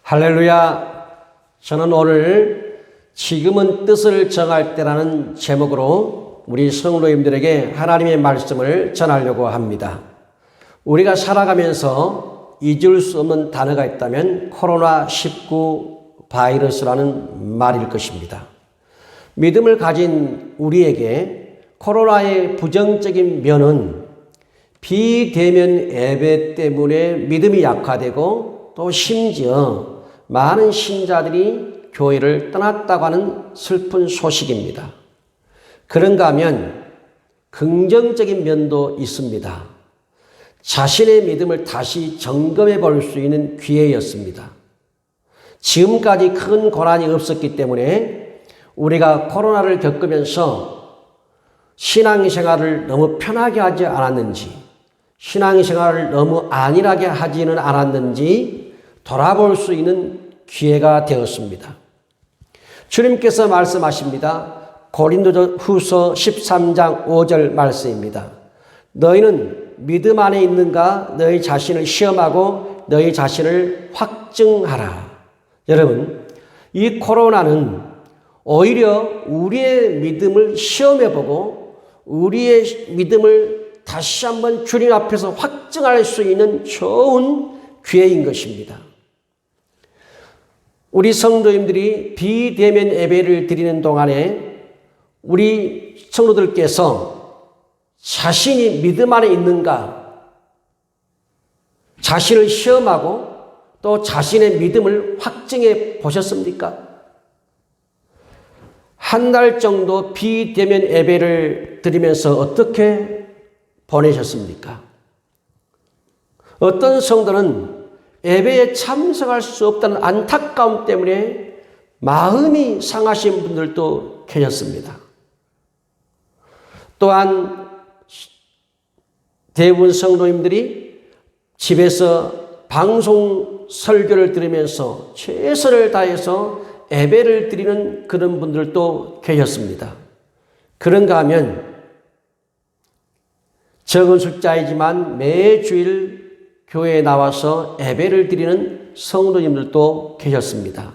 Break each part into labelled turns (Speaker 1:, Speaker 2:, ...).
Speaker 1: 할렐루야. 저는 오늘 지금은 뜻을 정할 때라는 제목으로 우리 성도님들에게 하나님의 말씀을 전하려고 합니다. 우리가 살아가면서 잊을 수 없는 단어가 있다면 코로나19 바이러스라는 말일 것입니다. 믿음을 가진 우리에게 코로나의 부정적인 면은 비대면 예배 때문에 믿음이 약화되고 또 심지어 많은 신자들이 교회를 떠났다고 하는 슬픈 소식입니다. 그런가 하면 긍정적인 면도 있습니다. 자신의 믿음을 다시 점검해 볼 수 있는 기회였습니다. 지금까지 큰 고난이 없었기 때문에 우리가 코로나를 겪으면서 신앙생활을 너무 편하게 하지 않았는지, 신앙생활을 너무 안일하게 하지는 않았는지 돌아볼 수 있는 기회가 되었습니다. 주님께서 말씀하십니다. 고린도후서 13장 5절 말씀입니다. 너희는 믿음 안에 있는가? 너희 자신을 시험하고 너희 자신을 확증하라. 여러분, 이 코로나는 오히려 우리의 믿음을 시험해보고 우리의 믿음을 다시 한번 주님 앞에서 확증할 수 있는 좋은 기회인 것입니다. 우리 성도님들이 비대면 예배를 드리는 동안에 우리 성도들께서 자신이 믿음 안에 있는가, 자신을 시험하고 또 자신의 믿음을 확증해 보셨습니까? 한 달 정도 비대면 예배를 드리면서 어떻게 보내셨습니까? 어떤 성도는 예배에 참석할 수 없다는 안타까움 때문에 마음이 상하신 분들도 계셨습니다. 또한 대부분 성도님들이 집에서 방송 설교를 들으면서 최선을 다해서 예배를 드리는 그런 분들도 계셨습니다. 그런가 하면 적은 숫자이지만 매주일 교회에 나와서 예배를 드리는 성도님들도 계셨습니다.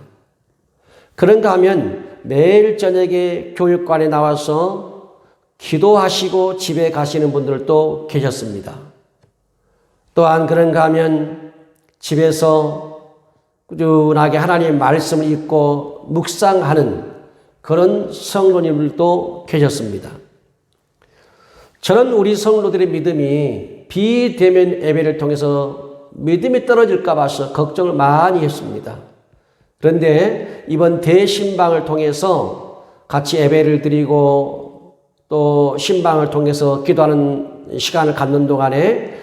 Speaker 1: 그런가 하면 매일 저녁에 교육관에 나와서 기도하시고 집에 가시는 분들도 계셨습니다. 또한 그런가 하면 집에서 꾸준하게 하나님의 말씀을 읽고 묵상하는 그런 성도님들도 계셨습니다. 저는 우리 성도들의 믿음이 비대면 예배를 통해서 믿음이 떨어질까 봐서 걱정을 많이 했습니다. 그런데 이번 대신방을 통해서 같이 예배를 드리고 또 신방을 통해서 기도하는 시간을 갖는 동안에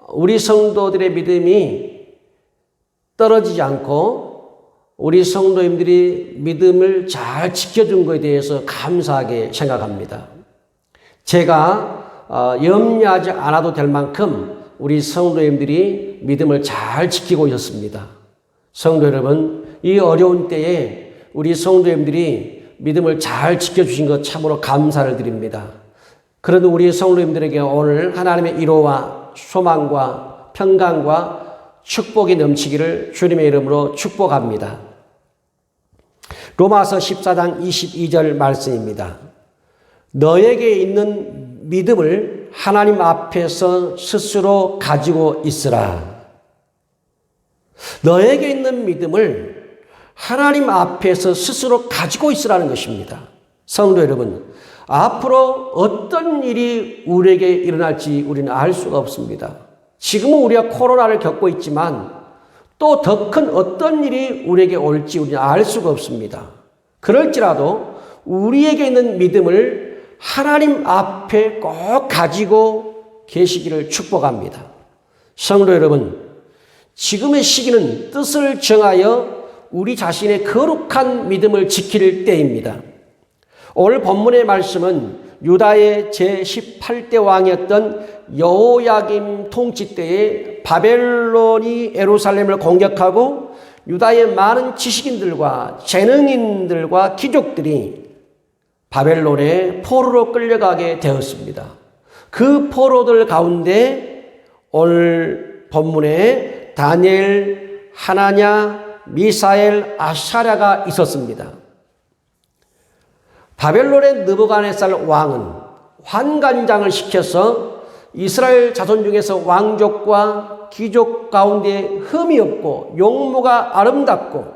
Speaker 1: 우리 성도들의 믿음이 떨어지지 않고 우리 성도님들이 믿음을 잘 지켜준 것에 대해서 감사하게 생각합니다. 제가 염려하지 않아도 될 만큼 우리 성도님들이 믿음을 잘 지키고 있었습니다. 성도 여러분, 이 어려운 때에 우리 성도님들이 믿음을 잘 지켜주신 것 참으로 감사를 드립니다. 그래도 우리 성도님들에게 오늘 하나님의 위로와 소망과 평강과 축복이 넘치기를 주님의 이름으로 축복합니다. 로마서 14장 22절 말씀입니다. 너에게 있는 믿음을 하나님 앞에서 스스로 가지고 있으라. 너에게 있는 믿음을 하나님 앞에서 스스로 가지고 있으라는 것입니다. 성도 여러분, 앞으로 어떤 일이 우리에게 일어날지 우리는 알 수가 없습니다. 지금은 우리가 코로나를 겪고 있지만 또 더 큰 어떤 일이 우리에게 올지 우리는 알 수가 없습니다. 그럴지라도 우리에게 있는 믿음을 하나님 앞에 꼭 가지고 계시기를 축복합니다. 성도 여러분, 지금의 시기는 뜻을 정하여 우리 자신의 거룩한 믿음을 지킬 때입니다. 오늘 본문의 말씀은 유다의 제18대 왕이었던 여호야김 통치 때에 바벨론이 예루살렘을 공격하고 유다의 많은 지식인들과 재능인들과 귀족들이 바벨론에 포로로 끌려가게 되었습니다. 그 포로들 가운데 오늘 본문에 다니엘, 하나냐, 미사엘, 아사랴가 있었습니다. 바벨론의 느부갓네살 왕은 환관장을 시켜서 이스라엘 자손 중에서 왕족과 귀족 가운데 흠이 없고 용모가 아름답고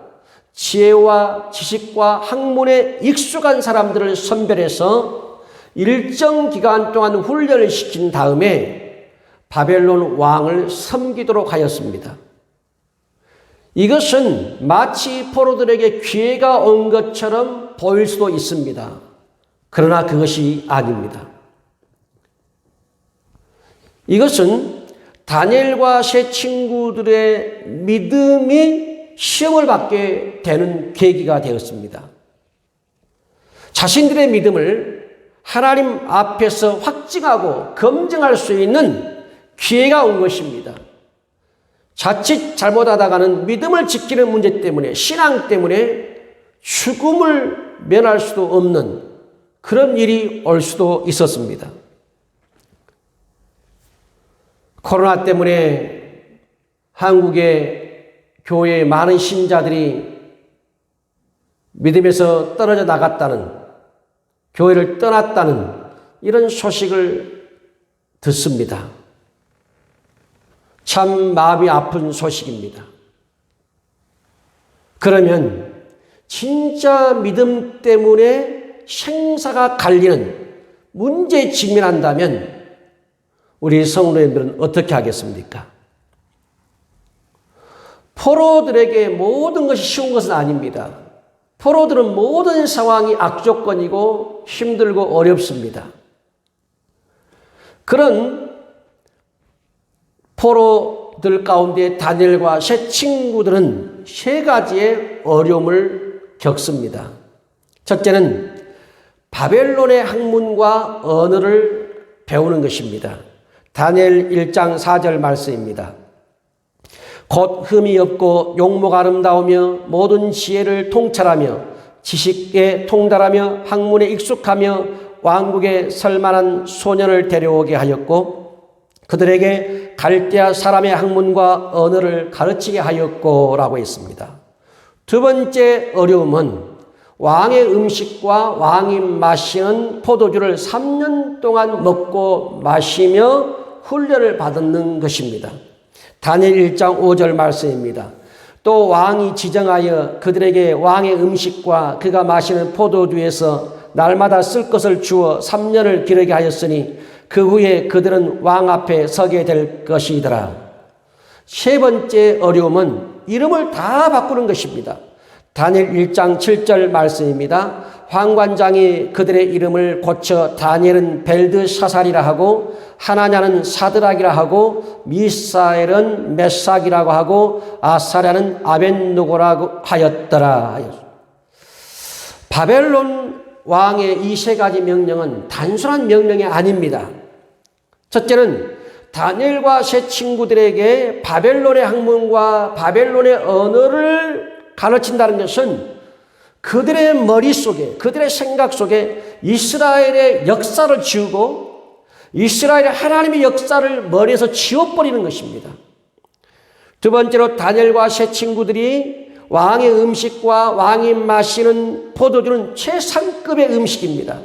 Speaker 1: 지혜와 지식과 학문에 익숙한 사람들을 선별해서 일정 기간 동안 훈련을 시킨 다음에 바벨론 왕을 섬기도록 하였습니다. 이것은 마치 포로들에게 기회가 온 것처럼 보일 수도 있습니다. 그러나 그것이 아닙니다. 이것은 다니엘과 세 친구들의 믿음이 시험을 받게 되는 계기가 되었습니다. 자신들의 믿음을 하나님 앞에서 확증하고 검증할 수 있는 기회가 온 것입니다. 자칫 잘못하다가는 믿음을 지키는 문제 때문에, 신앙 때문에 죽음을 면할 수도 없는 그런 일이 올 수도 있었습니다. 코로나 때문에 한국의 교회의 많은 신자들이 믿음에서 떨어져 나갔다는, 교회를 떠났다는 이런 소식을 듣습니다. 참 마음이 아픈 소식입니다. 그러면 진짜 믿음 때문에 생사가 갈리는 문제에 직면한다면 우리 성도님들은 어떻게 하겠습니까? 포로들에게 모든 것이 쉬운 것은 아닙니다. 포로들은 모든 상황이 악조건이고 힘들고 어렵습니다. 그런 포로들 가운데 다니엘과 세 친구들은 세 가지의 어려움을 겪습니다. 첫째는 바벨론의 학문과 언어를 배우는 것입니다. 다니엘 1장 4절 말씀입니다. 곧 흠이 없고 용모가 아름다우며 모든 지혜를 통찰하며 지식에 통달하며 학문에 익숙하며 왕국에 설만한 소년을 데려오게 하였고 그들에게 갈대아 사람의 학문과 언어를 가르치게 하였고 라고 했습니다. 두 번째 어려움은 왕의 음식과 왕이 마시는 포도주를 3년 동안 먹고 마시며 훈련을 받는 것입니다. 다니엘 1장 5절 말씀입니다. 또 왕이 지정하여 그들에게 왕의 음식과 그가 마시는 포도주에서 날마다 쓸 것을 주어 3년을 기르게 하였으니 그 후에 그들은 왕 앞에 서게 될 것이더라. 세 번째 어려움은 이름을 다 바꾸는 것입니다. 다니엘 1장 7절 말씀입니다. 환관장이 그들의 이름을 고쳐 다니엘은 벨드샤살이라 하고 하나냐는 사드락이라 하고 미사엘은 메삭이라고 하고 아사랴는 아벤누고라고 하였더라. 바벨론 왕의 이 세 가지 명령은 단순한 명령이 아닙니다. 첫째는 다니엘과 세 친구들에게 바벨론의 학문과 바벨론의 언어를 가르친다는 것은 그들의 머릿속에, 그들의 생각 속에 이스라엘의 역사를 지우고 이스라엘의 하나님의 역사를 머리에서 지워버리는 것입니다. 두 번째로 다니엘과 세 친구들이 왕의 음식과 왕이 마시는 포도주는 최상급의 음식입니다.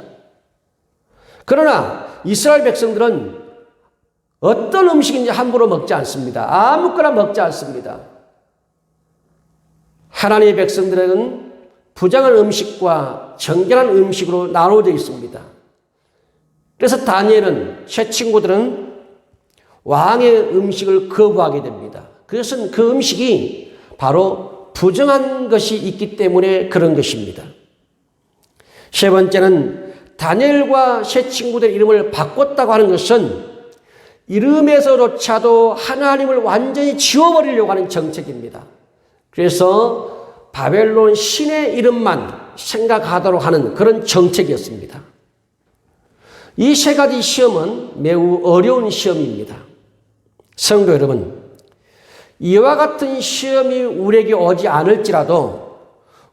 Speaker 1: 그러나 이스라엘 백성들은 어떤 음식인지 함부로 먹지 않습니다. 아무거나 먹지 않습니다. 하나님의 백성들은 부정한 음식과 정결한 음식으로 나눠져 있습니다. 그래서 다니엘은 세 친구들은 왕의 음식을 거부하게 됩니다. 그것은 그 음식이 바로 부정한 것이 있기 때문에 그런 것입니다. 세 번째는 다니엘과 세 친구들의 이름을 바꿨다고 하는 것은 이름에서조차도 하나님을 완전히 지워버리려고 하는 정책입니다. 그래서 바벨론 신의 이름만 생각하도록 하는 그런 정책이었습니다. 이 세 가지 시험은 매우 어려운 시험입니다. 성도 여러분, 이와 같은 시험이 우리에게 오지 않을지라도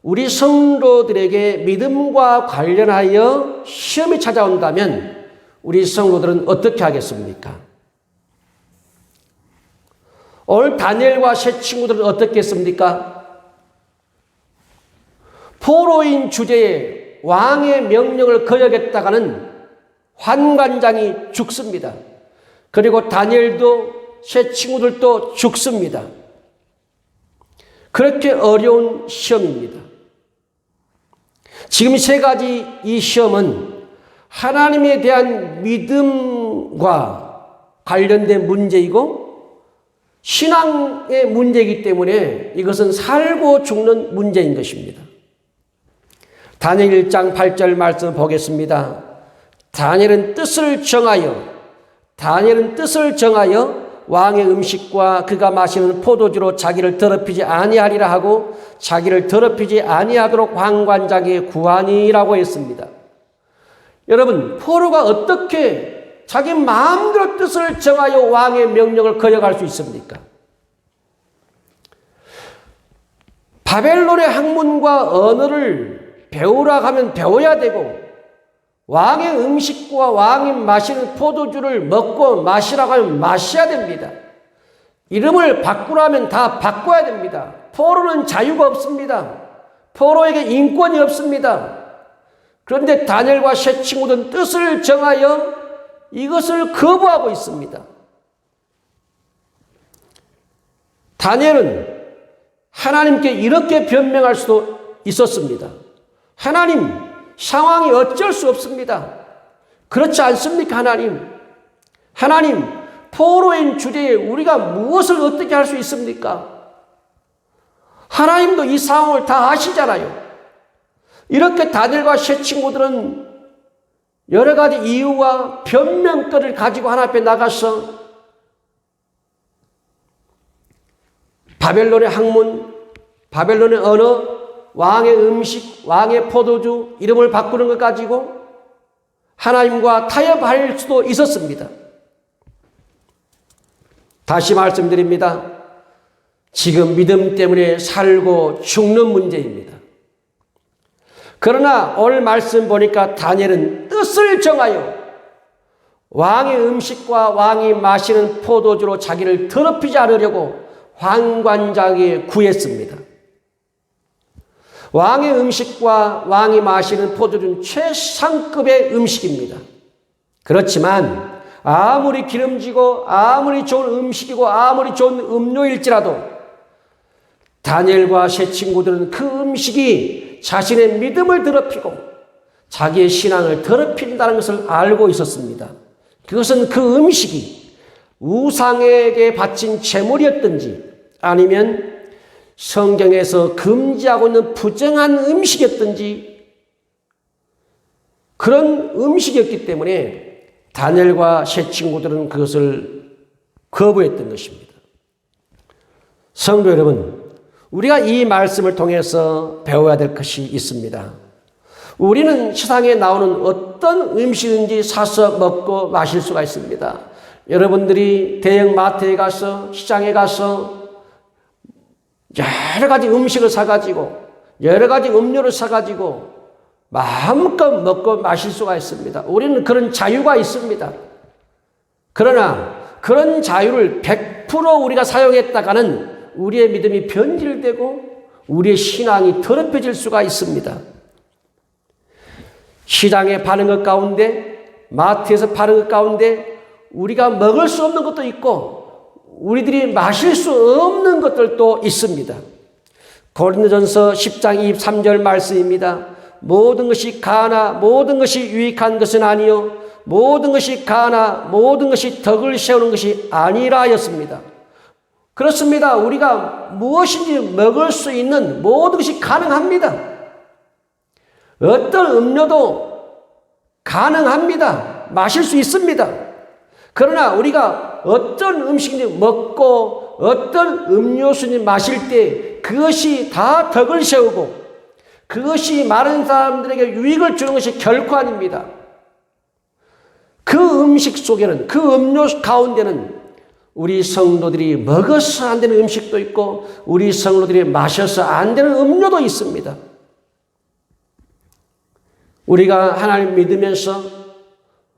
Speaker 1: 우리 성도들에게 믿음과 관련하여 시험이 찾아온다면 우리 성도들은 어떻게 하겠습니까? 오늘 다니엘과 세 친구들은 어떻게 했습니까? 포로인 주제에 왕의 명령을 거역했다가는 환관장이 죽습니다. 그리고 다니엘도 새 친구들도 죽습니다. 그렇게 어려운 시험입니다. 지금 세 가지 이 시험은 하나님에 대한 믿음과 관련된 문제이고 신앙의 문제이기 때문에 이것은 살고 죽는 문제인 것입니다. 다니엘 1장 8절 말씀 보겠습니다. 다니엘은 뜻을 정하여 왕의 음식과 그가 마시는 포도주로 자기를 더럽히지 아니하리라 하고 자기를 더럽히지 아니하도록 환관장에게 구하니라고 했습니다. 여러분, 포로가 어떻게 자기 마음대로 뜻을 정하여 왕의 명령을 거역할 수 있습니까? 바벨론의 학문과 언어를 배우라 하면 배워야 되고 왕의 음식과 왕이 마시는 포도주를 먹고 마시라고 하면 마셔야 됩니다. 이름을 바꾸라면 다 바꿔야 됩니다. 포로는 자유가 없습니다. 포로에게 인권이 없습니다. 그런데 다니엘과 새 친구들은 뜻을 정하여 이것을 거부하고 있습니다. 다니엘은 하나님께 이렇게 변명할 수도 있었습니다. 하나님, 상황이 어쩔 수 없습니다. 그렇지 않습니까, 하나님? 하나님, 포로인 주제에 우리가 무엇을 어떻게 할 수 있습니까? 하나님도 이 상황을 다 아시잖아요. 이렇게 다니엘과 새 친구들은 여러 가지 이유와 변명거리를 가지고 하나님 앞에 나가서 바벨론의 학문, 바벨론의 언어, 왕의 음식, 왕의 포도주 이름을 바꾸는 것 가지고 하나님과 타협할 수도 있었습니다. 다시 말씀드립니다. 지금 믿음 때문에 살고 죽는 문제입니다. 그러나 오늘 말씀 보니까 다니엘은 뜻을 정하여 왕의 음식과 왕이 마시는 포도주로 자기를 더럽히지 않으려고 환관장에게 구했습니다. 왕의 음식과 왕이 마시는 포도주는 최상급의 음식입니다. 그렇지만 아무리 기름지고 아무리 좋은 음식이고 아무리 좋은 음료일지라도 다니엘과 새 친구들은 그 음식이 자신의 믿음을 더럽히고 자기의 신앙을 더럽힌다는 것을 알고 있었습니다. 그것은 그 음식이 우상에게 바친 제물이었든지 아니면 성경에서 금지하고 있는 부정한 음식이었든지 그런 음식이었기 때문에 다니엘과 새 친구들은 그것을 거부했던 것입니다. 성도 여러분, 우리가 이 말씀을 통해서 배워야 될 것이 있습니다. 우리는 시장에 나오는 어떤 음식인지 사서 먹고 마실 수가 있습니다. 여러분들이 대형 마트에 가서 시장에 가서 여러 가지 음식을 사가지고 여러 가지 음료를 사가지고 마음껏 먹고 마실 수가 있습니다. 우리는 그런 자유가 있습니다. 그러나 그런 자유를 100% 우리가 사용했다가는 우리의 믿음이 변질되고 우리의 신앙이 더럽혀질 수가 있습니다. 시장에 파는 것 가운데 마트에서 파는 것 가운데 우리가 먹을 수 없는 것도 있고 우리들이 마실 수 없는 것들도 있습니다. 고린도전서 10장 23절 말씀입니다. 모든 것이 가나 모든 것이 유익한 것은 아니요 모든 것이 가나 모든 것이 덕을 세우는 것이 아니라였습니다. 그렇습니다. 우리가 무엇인지 먹을 수 있는 모든 것이 가능합니다. 어떤 음료도 가능합니다. 마실 수 있습니다. 그러나 우리가 어떤 음식인지 먹고 어떤 음료수인지 마실 때 그것이 다 덕을 세우고 그것이 많은 사람들에게 유익을 주는 것이 결코 아닙니다. 그 음식 속에는 그 음료 가운데는 우리 성도들이 먹어서 안 되는 음식도 있고 우리 성도들이 마셔서 안 되는 음료도 있습니다. 우리가 하나님 믿으면서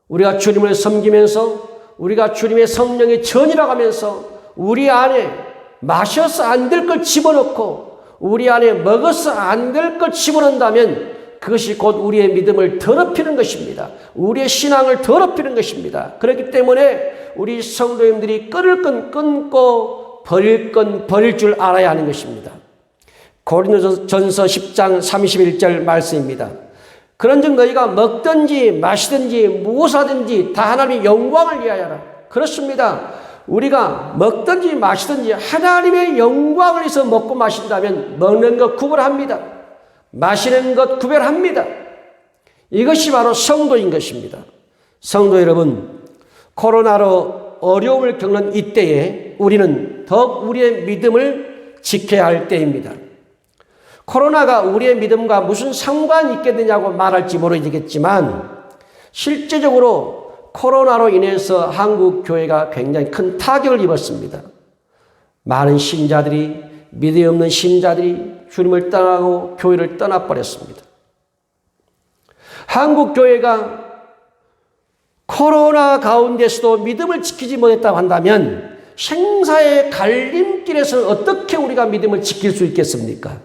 Speaker 1: 우리가 주님을 섬기면서 우리가 주님의 성령의 전이라고 하면서 우리 안에 마셔서 안 될 걸 집어넣고 우리 안에 먹어서 안 될 것 집어넣는다면 그것이 곧 우리의 믿음을 더럽히는 것입니다. 우리의 신앙을 더럽히는 것입니다. 그렇기 때문에 우리 성도님들이 끊을 건 끊고 버릴 건 버릴 줄 알아야 하는 것입니다. 고린도전서 10장 31절 말씀입니다. 그런즉 너희가 먹든지 마시든지 무엇하든지 다 하나님의 영광을 위하여라. 그렇습니다. 우리가 먹든지 마시든지 하나님의 영광을 위해서 먹고 마신다면 먹는 것 구별합니다. 마시는 것 구별합니다. 이것이 바로 성도인 것입니다. 성도 여러분, 코로나로 어려움을 겪는 이때에 우리는 더욱 우리의 믿음을 지켜야 할 때입니다. 코로나가 우리의 믿음과 무슨 상관이 있겠느냐고 말할지 모르겠지만 실제적으로 코로나로 인해서 한국 교회가 굉장히 큰 타격을 입었습니다. 많은 신자들이, 믿음이 없는 신자들이 주님을 떠나고 교회를 떠나버렸습니다. 한국 교회가 코로나 가운데서도 믿음을 지키지 못했다고 한다면 생사의 갈림길에서 어떻게 우리가 믿음을 지킬 수 있겠습니까?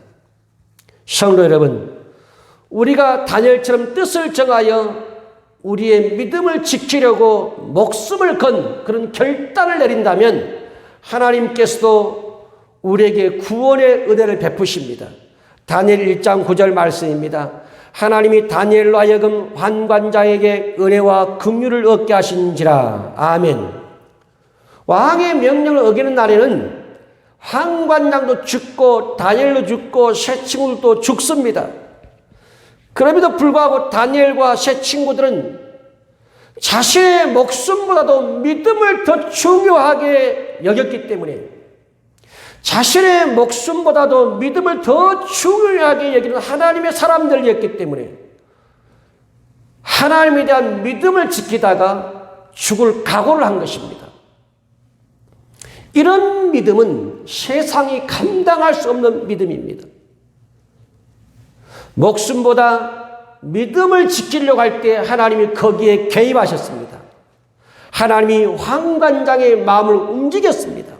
Speaker 1: 성도 여러분, 우리가 다니엘처럼 뜻을 정하여 우리의 믿음을 지키려고 목숨을 건 그런 결단을 내린다면 하나님께서도 우리에게 구원의 은혜를 베푸십니다. 다니엘 1장 9절 말씀입니다. 하나님이 다니엘로 하여금 환관자에게 은혜와 긍휼을 얻게 하신지라. 아멘. 왕의 명령을 어기는 날에는 환관장도 죽고 다니엘도 죽고 새 친구들도 죽습니다. 그럼에도 불구하고 다니엘과 새 친구들은 자신의 목숨보다도 믿음을 더 중요하게 여겼기 때문에, 자신의 목숨보다도 믿음을 더 중요하게 여기는 하나님의 사람들이었기 때문에 하나님에 대한 믿음을 지키다가 죽을 각오를 한 것입니다. 이런 믿음은 세상이 감당할 수 없는 믿음입니다. 목숨보다 믿음을 지키려고 할 때 하나님이 거기에 개입하셨습니다. 하나님이 환관장의 마음을 움직였습니다.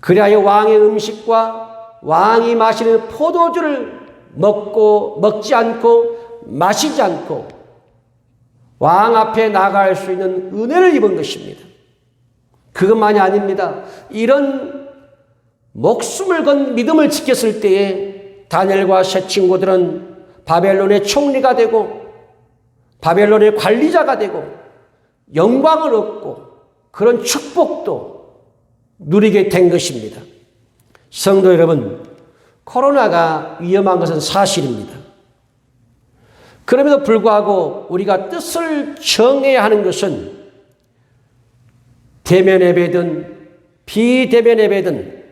Speaker 1: 그리하여 왕의 음식과 왕이 마시는 포도주를 먹지 않고 마시지 않고 왕 앞에 나갈 수 있는 은혜를 입은 것입니다. 그것만이 아닙니다. 이런 목숨을 건 믿음을 지켰을 때에 다니엘과 새 친구들은 바벨론의 총리가 되고 바벨론의 관리자가 되고 영광을 얻고 그런 축복도 누리게 된 것입니다. 성도 여러분, 코로나가 위험한 것은 사실입니다. 그럼에도 불구하고 우리가 뜻을 정해야 하는 것은 대면 예배든 비대면 예배든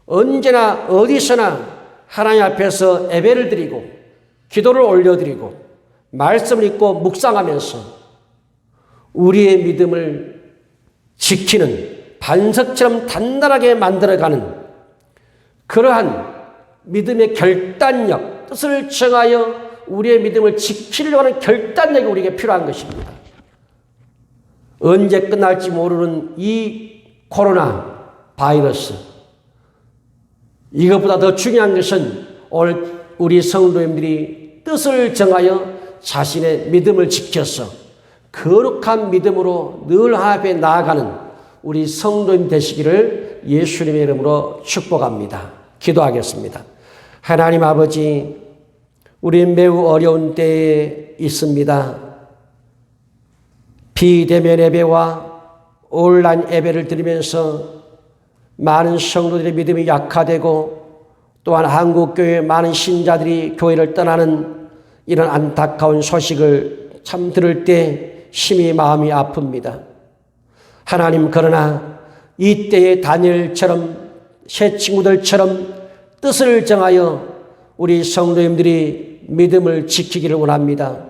Speaker 1: 언제나 어디서나 하나님 앞에서 예배를 드리고 기도를 올려드리고 말씀을 읽고 묵상하면서 우리의 믿음을 지키는 반석처럼 단단하게 만들어가는 그러한 믿음의 결단력, 뜻을 정하여 우리의 믿음을 지키려고 하는 결단력이 우리에게 필요한 것입니다. 언제 끝날지 모르는 이 코로나 바이러스, 이것보다 더 중요한 것은 오늘 우리 성도님들이 뜻을 정하여 자신의 믿음을 지켜서 거룩한 믿음으로 늘 하나님 앞에 나아가는 우리 성도님 되시기를 예수님의 이름으로 축복합니다. 기도하겠습니다. 하나님 아버지, 우리 매우 어려운 때에 있습니다. 비대면 예배와 온라인 예배를 드리면서 많은 성도들의 믿음이 약화되고 또한 한국교회 많은 신자들이 교회를 떠나는 이런 안타까운 소식을 참 들을 때 심히 마음이 아픕니다. 하나님, 그러나 이때의 다니엘처럼 새 친구들처럼 뜻을 정하여 우리 성도님들이 믿음을 지키기를 원합니다.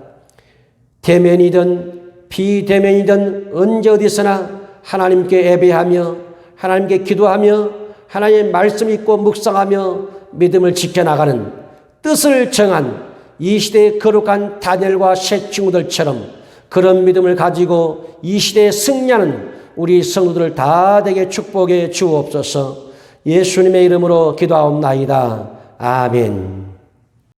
Speaker 1: 대면이든 비대면이든 언제 어디서나 하나님께 예배하며 하나님께 기도하며 하나님의 말씀 읽고 묵상하며 믿음을 지켜나가는 뜻을 정한 이 시대의 거룩한 다니엘과 새 친구들처럼 그런 믿음을 가지고 이 시대에 승리하는 우리 성도들 다 되게 축복해 주옵소서. 예수님의 이름으로 기도하옵나이다. 아멘.